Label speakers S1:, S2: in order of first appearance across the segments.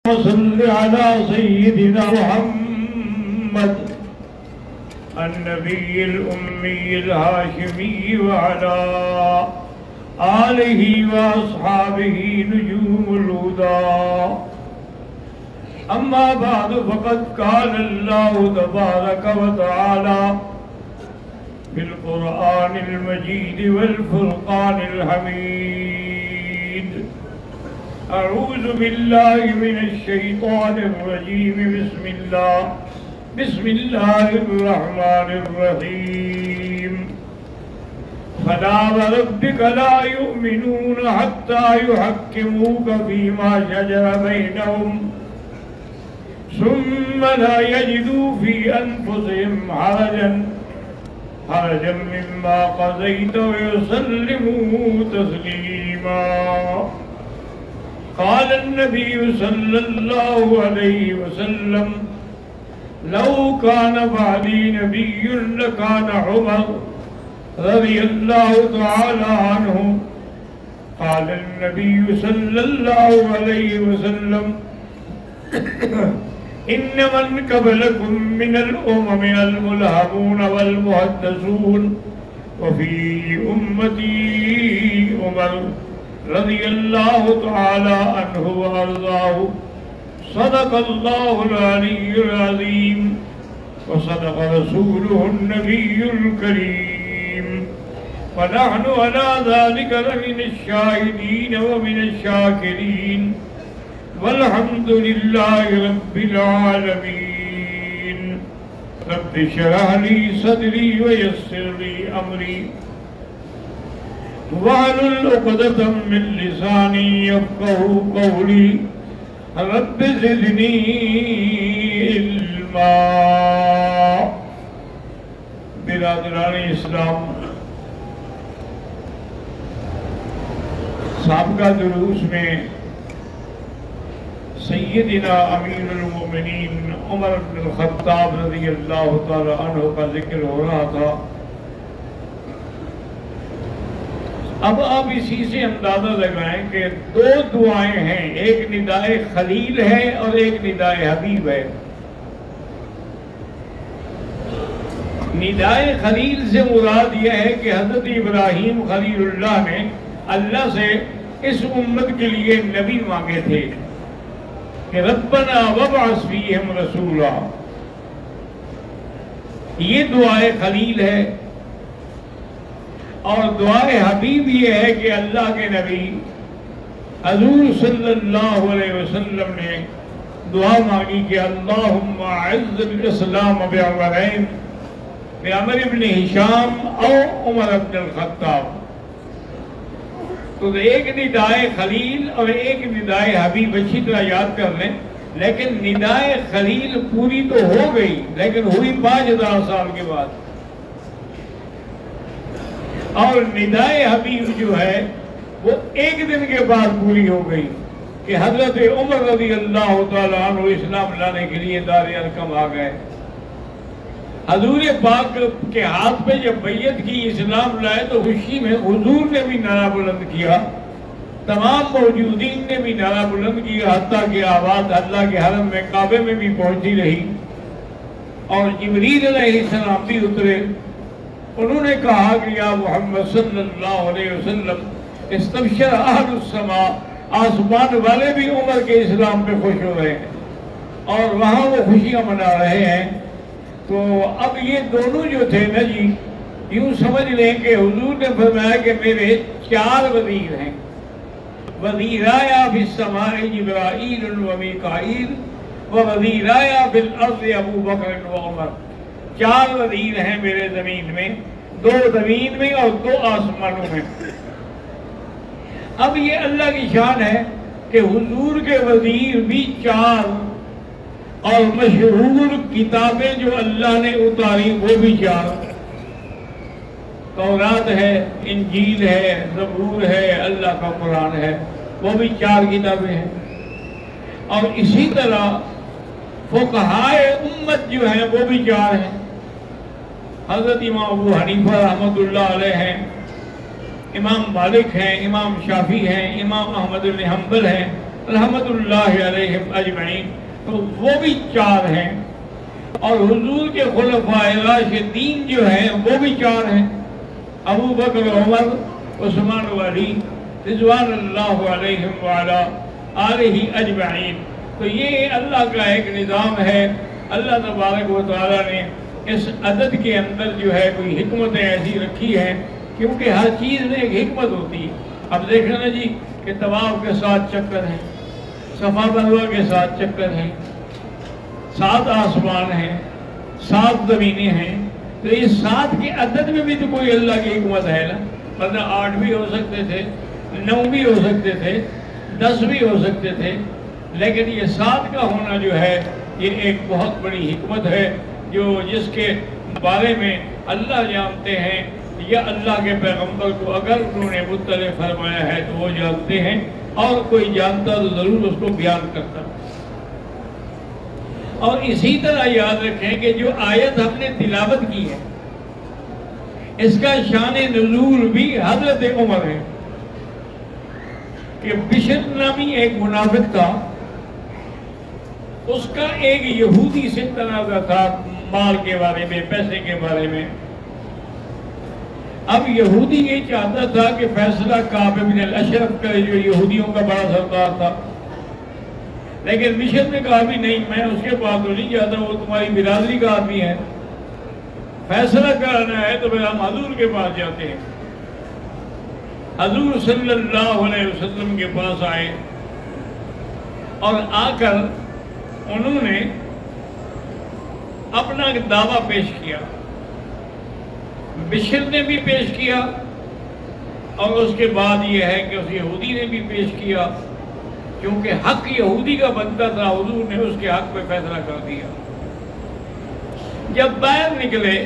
S1: صل على سيدنا محمد النبي الأمي الهاشمي وعلى آله وأصحابه نجوم الهدى. أما بعد فقد قال الله تبارك وتعالى في القرآن المجيد والفرقان الحميد: أعوذ بالله من الشيطان الرجيم. بسم الله الرحمن الرحيم. فلا وربك لا يؤمنون حتى يحكموك فيما شجر بينهم ثم لا يجدوا في أنفسهم حرجا مما قضيت ويسلموا تسليما. قال النبي صلى الله عليه وسلم: لو كان بعدي نبي لكان عمر رضي الله تعالى عنه. قال النبي صلى الله عليه وسلم: إن من قبلكم من الأمم الملهمون والمحدثون وفي أمتي عمر رضي الله تعالى عنه وأرضاه. صدق الله العلي العظيم وصدق رسوله النبي الكريم، ونحن على ذلك لمن الشاهدين ومن الشاكرين، والحمد لله رب العالمين. رب اشرح لي صدري ويسر لي أمري واحلل عقدة من لساني يفقهوا قولي. رب زدني علما. برادران اسلام، سابقہ دروس میں سیدنا امیر المؤمنین عمر بن الخطاب رضی اللہ تعالی عنہ کا ذکر ہو رہا تھا. اب آپ اسی سے اندازہ لگائیں کہ دو دعائیں ہیں، ایک ندائے خلیل ہے اور ایک ندائے حبیب ہے. ندائے خلیل سے مراد یہ ہے کہ حضرت ابراہیم خلیل اللہ نے اللہ سے اس امت کے لیے نبی مانگے تھے کہ ربنا وابعث فیہم رسولا. یہ دعائے خلیل ہے. اور دعائے حبیب یہ ہے کہ اللہ کے نبی حضور صلی اللہ علیہ وسلم نے دعا مانگی کہ اللہم اعز الاسلام بعمرین، بعمر ابن ہشام او عمر ابن الخطاب. تو ایک ندائے خلیل اور ایک ندائے حبیب اچھی طرح یاد کر لیں. لیکن ندائے خلیل پوری تو ہو گئی، لیکن ہوئی 5000 سال کے بعد. اور ندائے حبیب جو ہے وہ ایک دن کے بعد پوری ہو گئی کہ حضرت عمر رضی اللہ تعالیٰ عنہ اسلام لانے کے لیے دار ارقم آ گئے. حضور پاک کے ہاتھ پہ جب بیعت کی، اسلام لائے، تو خوشی میں حضور نے بھی نعرہ بلند کیا، تمام موجودین نے بھی نعرہ بلند کیا، حتیٰ کہ آواز اللہ کے حرم میں کعبے میں بھی پہنچتی رہی. اور جبریل علیہ السلام بھی اترے. انہوں نے کہا کہ یا محمد صلی اللہ علیہ وسلم استبشر اہل السماء، آسمان والے بھی عمر کے اسلام پہ خوش ہو رہے ہیں اور وہاں وہ خوشیاں منا رہے ہیں. تو اب یہ دونوں جو تھے نا جی، یوں سمجھ لیں کہ حضور نے فرمایا کہ میرے 4 وزیر ہیں. وزیرایا فی السماء جبرائیل و میکائیل و وزیرایا فی الارض ابو بکر و عمر. 4 وزیر ہیں میرے زمین میں، 2 زمین میں اور 2 آسمانوں میں. اب یہ اللہ کی شان ہے کہ حضور کے وزیر بھی 4 اور مشہور کتابیں جو اللہ نے اتاری وہ بھی 4. تورات ہے، انجیل ہے، زبور ہے، اللہ کا قرآن ہے، وہ بھی 4 کتابیں ہیں. اور اسی طرح فقہائے امت جو ہیں وہ بھی 4 ہیں. حضرت امام ابو حنیفہ رحمۃ اللہ علیہ ہیں، امام مالک ہیں، امام شافعی ہیں، امام احمد بن حنبل ہیں، رحمت اللہ علیہم اجمعین، تو وہ بھی 4 ہیں، اور حضور کے خلفائے راشدین جو ہیں وہ بھی 4 ہیں، ابو بکر، عمر، عثمان و علی رضوان اللہ علیہم وعلی آلہ اجمعین۔ تو یہ اللہ کا ایک نظام ہے۔ اللہ تبارک و تعالیٰ نے اس عدد کے اندر جو ہے کوئی حکمتیں ایسی رکھی ہیں، کیونکہ ہر چیز میں ایک حکمت ہوتی ہے۔ اب دیکھیں نا جی کہ طواف کے 7 چکر ہیں، صفا مروا کے 7 چکر ہیں، 7 آسمان ہیں، 7 زمینیں ہیں، تو اس 7 کے عدد میں بھی تو کوئی اللہ کی حکمت ہے نا، ورنہ 8 بھی ہو سکتے تھے، 9 بھی ہو سکتے تھے، 10 بھی ہو سکتے تھے، لیکن یہ 7 کا ہونا جو ہے یہ ایک بہت بڑی حکمت ہے، جو جس کے بارے میں اللہ جانتے ہیں، یا اللہ کے پیغمبر کو اگر انہوں نے مطلع فرمایا ہے تو وہ جانتے ہیں، اور کوئی جانتا تو ضرور اس کو بیان کرتا۔ اور اسی طرح یاد رکھیں کہ جو آیت ہم نے تلاوت کی ہے اس کا شان نزول بھی حضرت عمر ہے، کہ بشر نامی ایک منافق تھا، اس کا ایک یہودی سے تنازع تھا مال کے بارے میں، پیسے کے بارے میں۔ اب یہودی یہ چاہتا تھا کہ فیصلہ کعب بن الاشرف کرے، جو یہودیوں کا بڑا سردار تھا، لیکن بشر نے کہا بھی نہیں، میں اس کے پاس تو نہیں جاتا، وہ تمہاری برادری کا آدمی ہے، فیصلہ کرانا ہے تو پھر ہم حضور کے پاس جاتے ہیں۔ حضور صلی اللہ علیہ وسلم کے پاس آئے، اور آ کر انہوں نے اپنا دعویٰ پیش کیا، بشر نے بھی پیش کیا، اور اس کے بعد یہ ہے کہ اس یہودی نے بھی پیش کیا، کیونکہ حق یہودی کا بنتا تھا، حضور نے اس کے حق پہ فیصلہ کر دیا۔ جب باہر نکلے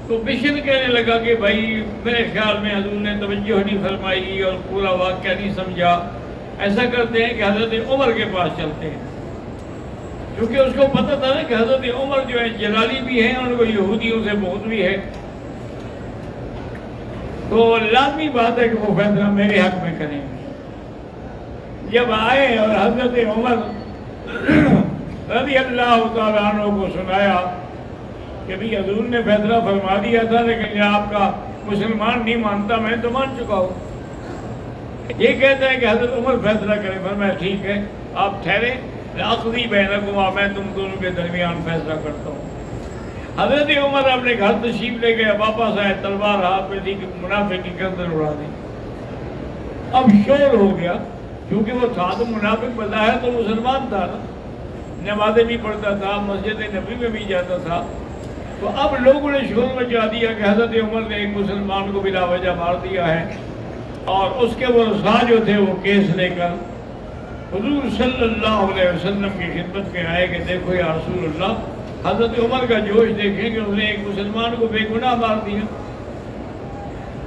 S1: تو بشر کہنے لگا کہ بھائی میرے خیال میں حضور نے توجہ نہیں فرمائی اور پورا واقعہ نہیں سمجھا، ایسا کرتے ہیں کہ حضرت عمر کے پاس چلتے ہیں، کیونکہ اس کو پتہ تھا نا کہ حضرت عمر جو ہے جلالی بھی ہیں، ان کو یہودیوں سے بغض بھی ہے، تو لازمی بات ہے کہ وہ فیصلہ میرے حق میں کریں۔ جب آئے اور حضرت عمر رضی اللہ تعالیٰ عنہ کو سنایا کہ بھی حضور نے فیصلہ فرما دیا تھا، لیکن یہ آپ کا مسلمان نہیں مانتا، میں تو مان چکا ہوں، یہ کہتا ہے کہ حضرت عمر فیصلہ کرے۔ فرمایا ٹھیک ہے، آپ ٹھہرے، اقضی بینکما، میں تم دونوں کے درمیان فیصلہ کرتا ہوں۔ حضرت عمر اپنے گھر تشریف لے گئے، واپس آئے، تلوار ہاتھ میں تھی کہ منافق کی گردن اڑا دی۔ اب شور ہو گیا، کیونکہ وہ تھا تو منافق بظاہر تو مسلمان تھا نا، نمازیں بھی پڑھتا تھا، مسجد نبی میں بھی جاتا تھا، تو اب لوگوں نے شور مچا دیا کہ حضرت عمر نے ایک مسلمان کو بلا وجہ مار دیا ہے، اور اس کے ورثاء جو تھے وہ کیس لے کر حضور صلی اللہ علیہ وسلم کی خدمت میں آئے کہ دیکھو یا رسول اللہ، حضرت عمر کا جوش دیکھیں کہ اس نے ایک مسلمان کو بے گناہ مار دیا۔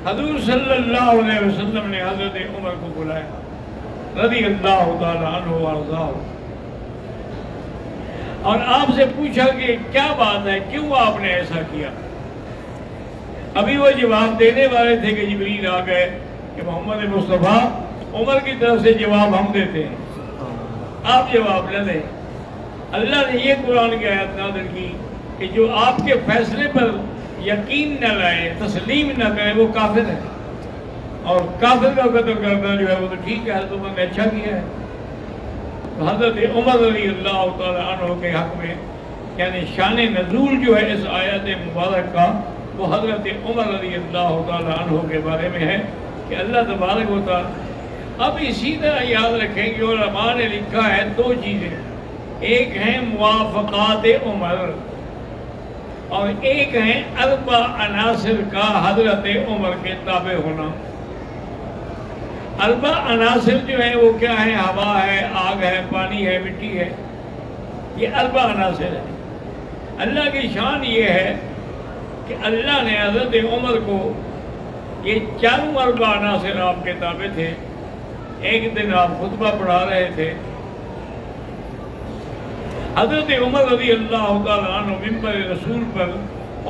S1: حضور صلی اللہ علیہ وسلم نے حضرت عمر کو بلایا رضی اللہ تعالیٰ عنہ وارضاہ، اور آپ سے پوچھا کہ کیا بات ہے، کیوں آپ نے ایسا کیا؟ ابھی وہ جواب دینے والے تھے کہ جبریل آ گئے کہ محمد مصطفیٰ عمر کی طرف سے جواب ہم دیتے ہیں، آپ جواب نہ دیں۔ اللہ نے یہ قرآن کی آیت نازل کی کہ جو آپ کے فیصلے پر یقین نہ لائے، تسلیم نہ کرے، وہ کافر ہے، اور کافر کا قتل کرنا جو ہے وہ تو ٹھیک ہے، حضرت عمر نے اچھا کیا ہے۔ تو حضرت عمر رضی اللہ تعالیٰ عنہ کے حق میں یعنی شان نزول جو ہے اس آیت مبارک کا، وہ حضرت عمر رضی اللہ تعالیٰ عنہ کے بارے میں ہے کہ اللہ تبارک و تعالیٰ۔ اب اسی طرح یاد رکھیں کہ علماء نے لکھا ہے 2 چیزیں، ایک ہیں موافقات عمر، اور ایک ہیں 4 عناصر کا حضرت عمر کے تابع ہونا۔ 4 عناصر جو ہیں وہ کیا ہیں؟ ہوا ہے، آگ ہے، پانی ہے، مٹی ہے، یہ 4 عناصر ہیں۔ اللہ کی شان یہ ہے کہ اللہ نے حضرت عمر کو یہ 4 عناصر آپ کے تابع تھے۔ ایک دن آپ خطبہ پڑھا رہے تھے، حضرت عمر رضی اللہ تعالیٰ عنہ منبر رسول پر،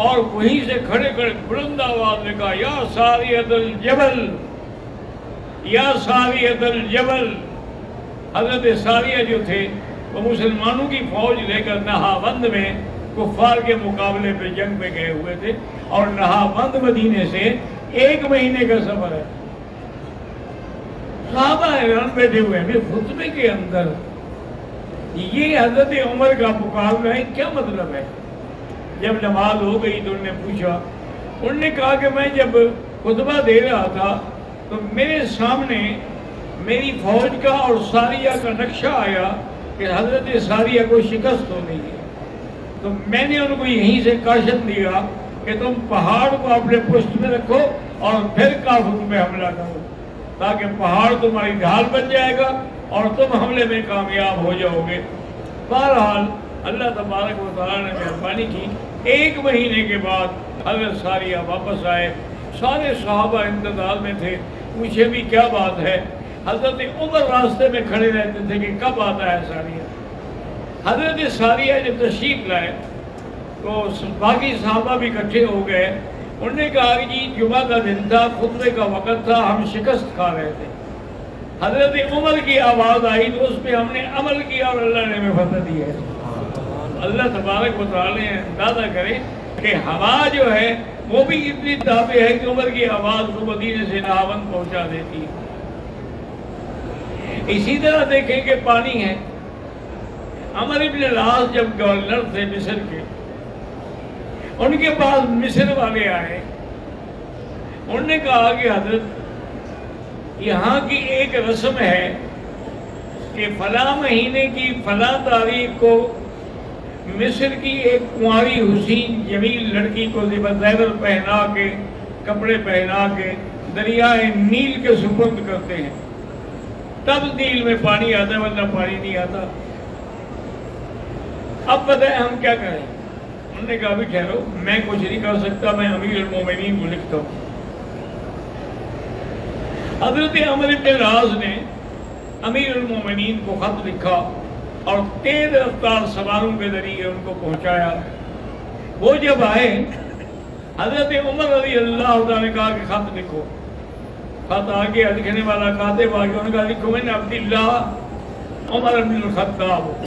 S1: اور وہیں سے کھڑے کھڑے بلند آواز میں کہا یا ساریۃ الجبل، یا ساریۃ الجبل، حضرت ساریہ جو تھے وہ مسلمانوں کی فوج لے کر نہاوند میں کفار کے مقابلے پہ جنگ پہ گئے ہوئے تھے، اور نہاوند مدینے سے 1 مہینے کا سفر ہے۔ صحابہ حیران بیٹھے ہوئے ہیں خطبے کے اندر یہ حضرت عمر کا مقابلہ ہے، کیا مطلب ہے؟ جب نماز ہو گئی تو انہوں نے پوچھا، انہوں نے کہا کہ میں جب خطبہ دے رہا تھا تو میرے سامنے میری فوج کا اور ساریہ کا نقشہ آیا کہ حضرت ساریہ کو شکست ہو گئی ہے، تو میں نے ان کو یہیں سے کاشت دیا کہ تم پہاڑ کو اپنے پشت میں رکھو اور پھر کافروں میں حملہ کرو، تاکہ پہاڑ تمہاری ڈھال بن جائے گا اور تم حملے میں کامیاب ہو جاؤ گے۔ بہرحال اللہ تبارک و تعالیٰ نے مہربانی کی، 1 مہینے کے بعد حضرت ساریہ واپس آئے، سارے صحابہ انتظار میں تھے، پوچھے بھی کیا بات ہے۔ حضرت عمر راستے میں کھڑے رہتے تھے کہ کب آتا ہے ساریہ۔ حضرت ساریہ جب تشریف لائے تو باقی صحابہ بھی اکٹھے ہو گئے، انہوں نے کہا کہ جی جمعہ کا دن تھا، خطبے کا وقت تھا، ہم شکست کھا رہے تھے، حضرت عمر کی آواز آئی تو اس پہ ہم نے عمل کیا اور اللہ نے ہمیں فتح دی ہے۔ اللہ تبارک و تعالی اندازہ کرے کہ ہوا جو ہے وہ بھی اتنی تابع ہے کہ عمر کی آواز کو مدینے سے نہاوند پہنچا دیتی ہے۔ اسی طرح دیکھیں کہ پانی ہے، عمر ابن العاص جب گورنر تھے مصر کے، ان کے پاس مصر والے آئے، انہوں نے کہا کہ حضرت یہاں کی ایک رسم ہے کہ فلاں مہینے کی فلاں تاریخ کو مصر کی ایک کنواری حسین جمیل لڑکی کو زیور پہنا کے کپڑے پہنا کے دریائے نیل کے سپرد کرتے ہیں، تب نیل میں پانی آتا ہے ورنہ پانی نہیں آتا۔ اب بتائیں ہم کیا کریں؟ انہوں نے کہا بھی ٹھہرو، میں کچھ نہیں کر سکتا، میں امیر المومنین کو لکھتا ہوں۔ حضرت عمر بن العاص نے امیر المومنین کو خط لکھا اور تیز رفتار سواروں کے ذریعے ان کو پہنچایا۔ وہ جب آئے حضرت عمر رضی اللہ عنہ نے کہا کہ خط لکھو۔ خط آگے لکھنے والا کاتب آگے ان کا لکھو من عبداللہ عمر بن الخطاب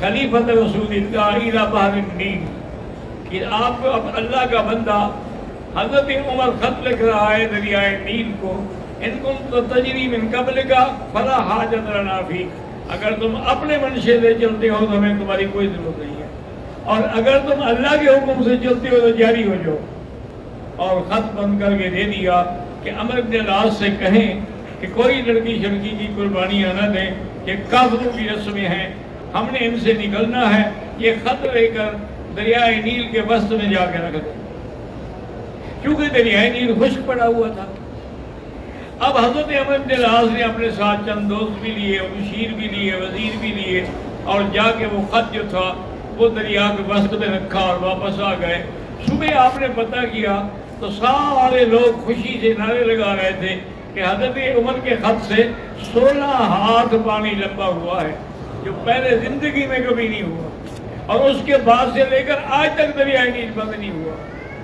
S1: خلیفۃ رسول اللہ الی بحر النیل، کہ آپ کو اب اللہ کا بندہ حضرت عمر خط لکھ رہا ہے دریائے نیل کو، ان کنت تجری من قبلک فلا حاجت لنا فیک، اگر تم اپنے منشے سے چلتے ہو تو ہمیں تمہاری کوئی ضرورت نہیں ہے، اور اگر تم اللہ کے حکم سے چلتے ہو تو جاری ہو جاؤ۔ اور خط بند کر کے دے دیا کہ عمر بن العاص سے کہیں کہ کوئی لڑکی شڑکی کی قربانیاں نہ دیں، یہ کافروں کی رسمیں ہیں، ہم نے ان سے نکلنا ہے، یہ خط لے کر دریائے نیل کے وسط میں جا کے رکھ دیں، کیونکہ دریائے نیل خشک پڑا ہوا تھا۔ اب حضرت عمر بن العاص نے اپنے ساتھ چند دوست بھی لیے، مشیر بھی لیے، وزیر بھی لیے، اور جا کے وہ خط جو تھا وہ دریا کے وسط میں رکھا اور واپس آ گئے۔ صبح آپ نے پتہ کیا تو سارے لوگ خوشی سے نعرے لگا رہے تھے کہ حضرت عمر کے خط سے 16 ہاتھ پانی لمبا ہوا ہے، جو پہلے زندگی میں کبھی نہیں ہوا، اور اس کے بعد سے لے کر آج تک دریائے نیل بند نہیں ہوا۔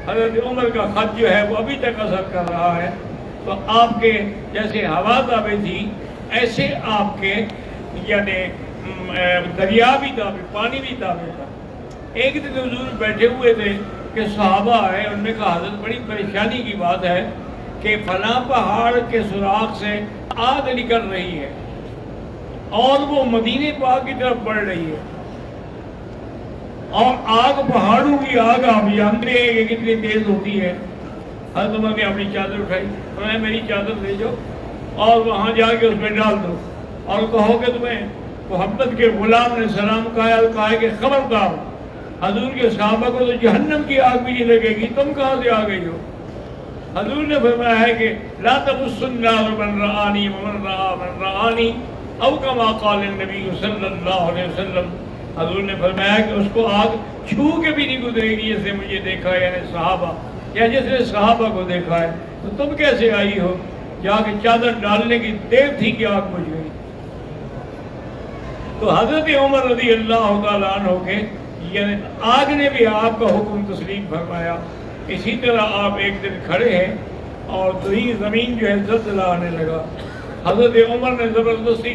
S1: حضرت عمر کا خط جو ہے وہ ابھی تک اثر کر رہا ہے۔ تو آپ کے جیسے ہوا تابع تھی ایسے آپ کے یعنی دریا بھی تابع، پانی بھی تابع تھا۔ ایک دن حضور بیٹھے ہوئے تھے کہ صحابہ آئے، انہوں نے کہا حضرت بڑی پریشانی کی بات ہے کہ فلاں پہاڑ کے سوراخ سے آگ نکل رہی ہے اور وہ مدینے پاک کی طرف بڑھ رہی ہے، اور آگ پہاڑوں کی آگ آپ جانتے ہیں کہ کتنی تیز ہوتی ہے۔ حضرت عمر نے اپنی چادر اٹھائی، انہوں نے میری چادر لے جاؤ اور وہاں جا کے اس میں ڈال دو، اور کہو کہ تمہیں محبت کے غلام نے سلام کہا ہے کہ خبردار، حضور کے صحابہ کو تو جہنم کی آگ بھی نہیں لگے گی، تم کہاں سے آ گئی ہو؟ حضور نے فرمایا ہے کہ لا تمس النار من رآنی ومن رآ من رآنی، او کما قال النبی صلی اللہ علیہ وسلم۔ حضور نے فرمایا کہ اس کو آگ چھو کے بھی نہیں گزرے گی جیسے مجھے دیکھا، یعنی صحابہ، یا جس نے صحابہ کو دیکھا ہے۔ تو تم کیسے آئی ہو؟ جا کے چادر ڈالنے کی دیر تھی کہ آگ بجھ گئی۔ تو حضرت عمر رضی اللہ تعالیٰ عنہ کے یعنی آگ نے بھی آپ کا حکم تسلیم فرمایا۔ اسی طرح آپ ایک دن کھڑے ہیں اور زمین جو ہے زلزلہ آنے لگا، حضرت عمر نے زبردستی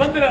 S1: 15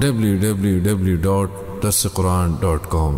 S2: www.darsequran.com